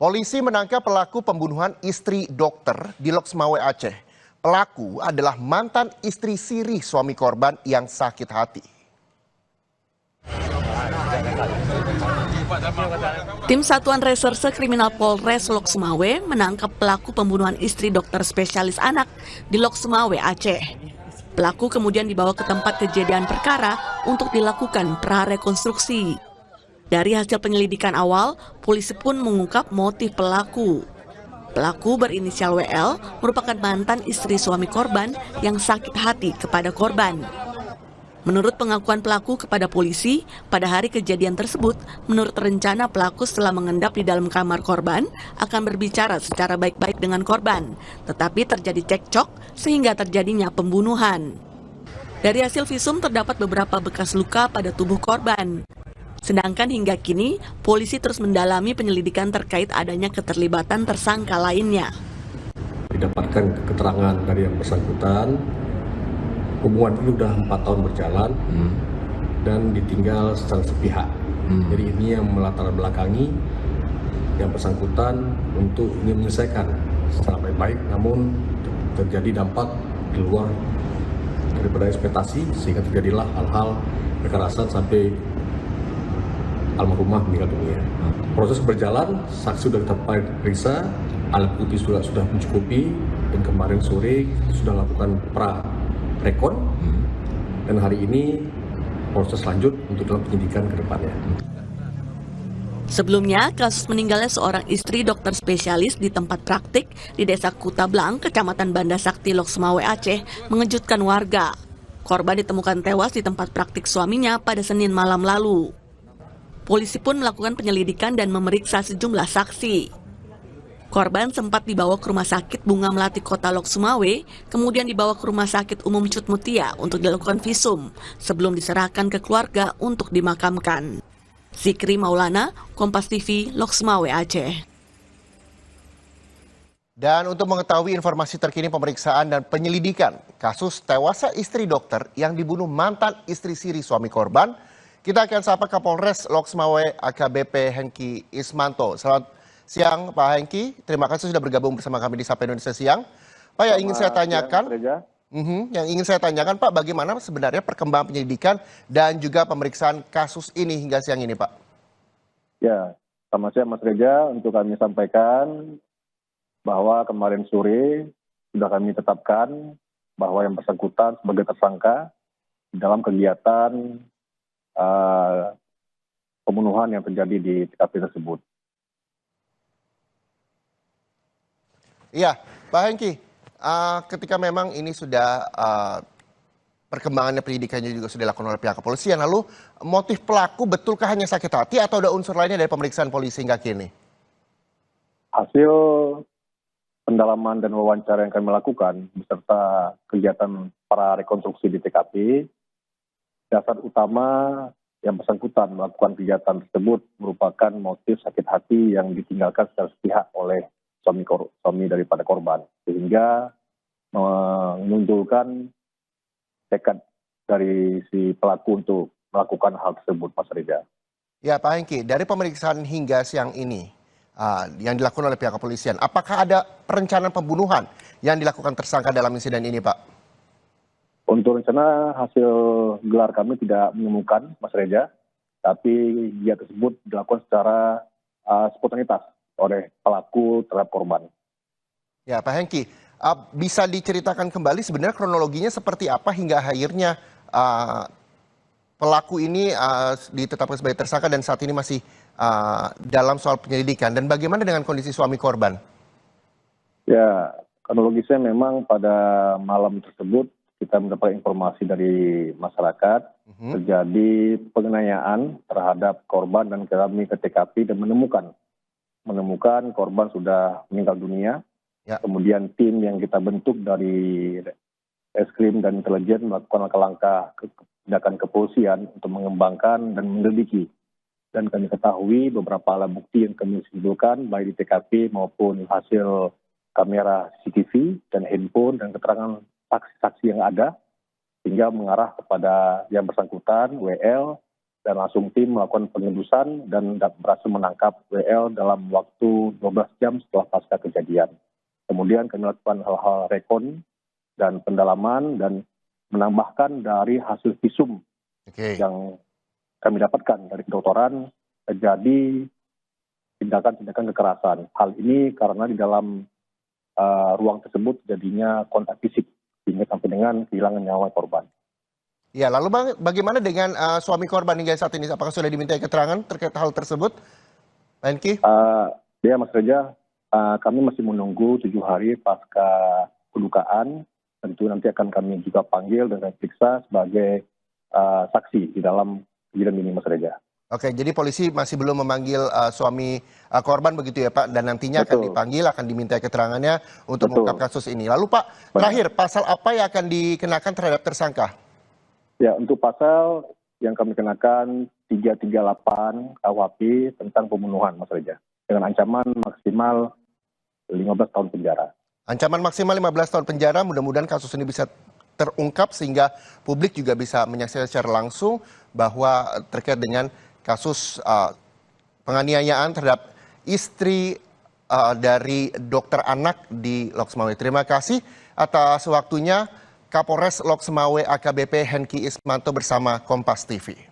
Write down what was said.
Polisi menangkap pelaku pembunuhan istri dokter di Loksmawe, Aceh. Pelaku adalah mantan istri siri suami korban yang sakit hati. Tim Satuan Reserse Kriminal Polres Loksmawe menangkap pelaku pembunuhan istri dokter spesialis anak di Loksmawe, Aceh. Pelaku kemudian dibawa ke tempat kejadian perkara untuk dilakukan prarekonstruksi. Dari hasil penyelidikan awal, polisi pun mengungkap motif pelaku. Pelaku berinisial WL merupakan mantan istri suami korban yang sakit hati kepada korban. Menurut pengakuan pelaku kepada polisi, pada hari kejadian tersebut, menurut rencana pelaku setelah mengendap di dalam kamar korban, akan berbicara secara baik-baik dengan korban. Tetapi terjadi cekcok sehingga terjadinya pembunuhan. Dari hasil visum terdapat beberapa bekas luka pada tubuh korban. Sedangkan hingga kini, polisi terus mendalami penyelidikan terkait adanya keterlibatan tersangka lainnya. Didapatkan keterangan dari yang bersangkutan, hubungan itu sudah 4 tahun berjalan dan ditinggal secara sepihak. Jadi ini yang melatar belakangi yang bersangkutan untuk ingin menyelesaikan secara baik-baik, namun terjadi dampak di luar daripada ekspektasi sehingga terjadilah hal-hal kekerasan sampai almarhumah meninggal dunia. Proses berjalan, saksi sudah kita periksa, alat bukti sudah mencukupi, dan kemarin sore sudah lakukan rekon, dan hari ini proses lanjut untuk dalam penyidikan ke depannya. Sebelumnya, kasus meninggalnya seorang istri dokter spesialis di tempat praktik di Desa Kutablang, Kecamatan Banda Sakti, Loksmawe, Aceh, mengejutkan warga. Korban ditemukan tewas di tempat praktik suaminya pada Senin malam lalu. Polisi pun melakukan penyelidikan dan memeriksa sejumlah saksi. Korban sempat dibawa ke Rumah Sakit Bunga Melati Kota Loksmawe, kemudian dibawa ke Rumah Sakit Umum Cut Mutia untuk dilakukan visum, sebelum diserahkan ke keluarga untuk dimakamkan. Zikri Maulana, Kompas TV, Loksmawe, Aceh. Dan untuk mengetahui informasi terkini pemeriksaan dan penyelidikan kasus tewasnya istri dokter yang dibunuh mantan istri siri suami korban, kita akan sapa Kapolres Loksmawe AKBP Hengki Ismanto. Selamat siang Pak Hengki, terima kasih sudah bergabung bersama kami di Sapa Indonesia Siang. Pak, yang ingin saya tanyakan, Pak, bagaimana sebenarnya perkembangan penyelidikan dan juga pemeriksaan kasus ini hingga siang ini, Pak? Ya, selamat siang Mas Reza. Untuk kami sampaikan bahwa kemarin sore sudah kami tetapkan bahwa yang bersangkutan sebagai tersangka dalam kegiatan pembunuhan yang terjadi di TKP tersebut. Iya, Pak Hengki, ketika memang ini sudah perkembangannya penyidikannya juga sudah dilakukan oleh pihak kepolisian, lalu motif pelaku betulkah hanya sakit hati atau ada unsur lainnya dari pemeriksaan polisi hingga kini? Hasil pendalaman dan wawancara yang kami lakukan beserta kegiatan prarekonstruksi di TKP, dasar utama yang bersangkutan melakukan kegiatan tersebut merupakan motif sakit hati yang ditinggalkan secara sepihak oleh suami daripada korban, sehingga menunjukkan tekad dari si pelaku untuk melakukan hal tersebut, Mas Reza. Ya, Pak Hengki, dari pemeriksaan hingga siang ini yang dilakukan oleh pihak kepolisian, apakah ada perencanaan pembunuhan yang dilakukan tersangka dalam insiden ini, Pak? Untuk rencana hasil gelar kami tidak menemukan, Mas Reza, tapi dia tersebut dilakukan secara spontanitas oleh pelaku terhadap korban. Ya, Pak Hengki, bisa diceritakan kembali sebenarnya kronologinya seperti apa hingga akhirnya pelaku ini ditetapkan sebagai tersangka dan saat ini masih dalam soal penyelidikan, dan bagaimana dengan kondisi suami korban? Ya, kronologisnya memang pada malam tersebut kita mendapat informasi dari masyarakat terjadi penganiayaan terhadap korban dan kami ke TKP dan menemukan korban sudah meninggal dunia. Ya. Kemudian tim yang kita bentuk dari Reskrim dan Intelijen melakukan langkah-langkah tindakan kepolisian untuk mengembangkan dan menyelidiki. Dan kami ketahui beberapa alat bukti yang kami simpulkan baik di TKP maupun hasil kamera CCTV dan handphone dan keterangan saksi-saksi yang ada, sehingga mengarah kepada yang bersangkutan WL dan langsung tim melakukan pengendusan dan berhasil menangkap WL dalam waktu 12 jam setelah pasca kejadian. Kemudian kami melakukan hal-hal rekon dan pendalaman dan menambahkan dari hasil visum yang kami dapatkan dari kedokteran terjadi tindakan-tindakan kekerasan. Hal ini karena di dalam ruang tersebut jadinya kontak fisik sehingga sampai dengan kehilangan nyawa korban. Ya, lalu bagaimana dengan suami korban hingga saat ini? Apakah sudah dimintai keterangan terkait hal tersebut, Pak Henki? Ya, Mas Reza, kami masih menunggu 7 hari pasca kedukaan. Tentu nanti akan kami juga panggil dan periksa sebagai saksi di dalam kejadian ini, Mas Reza. Oke, jadi polisi masih belum memanggil suami korban begitu ya Pak, dan nantinya akan dipanggil, akan diminta keterangannya untuk mengungkap kasus ini. Lalu Pak, terakhir pasal apa yang akan dikenakan terhadap tersangka? Ya, untuk pasal yang kami kenakan 338 KUHP tentang pembunuhan, Mas Reza, dengan ancaman maksimal 15 tahun penjara. Ancaman maksimal 15 tahun penjara, mudah-mudahan kasus ini bisa terungkap sehingga publik juga bisa menyaksikan secara langsung bahwa terkait dengan kasus penganiayaan terhadap istri dari dokter anak di Loks Mawé. Terima kasih atas waktunya Kapolres Loks Mawé AKBP Henki Ismanto bersama Kompas TV.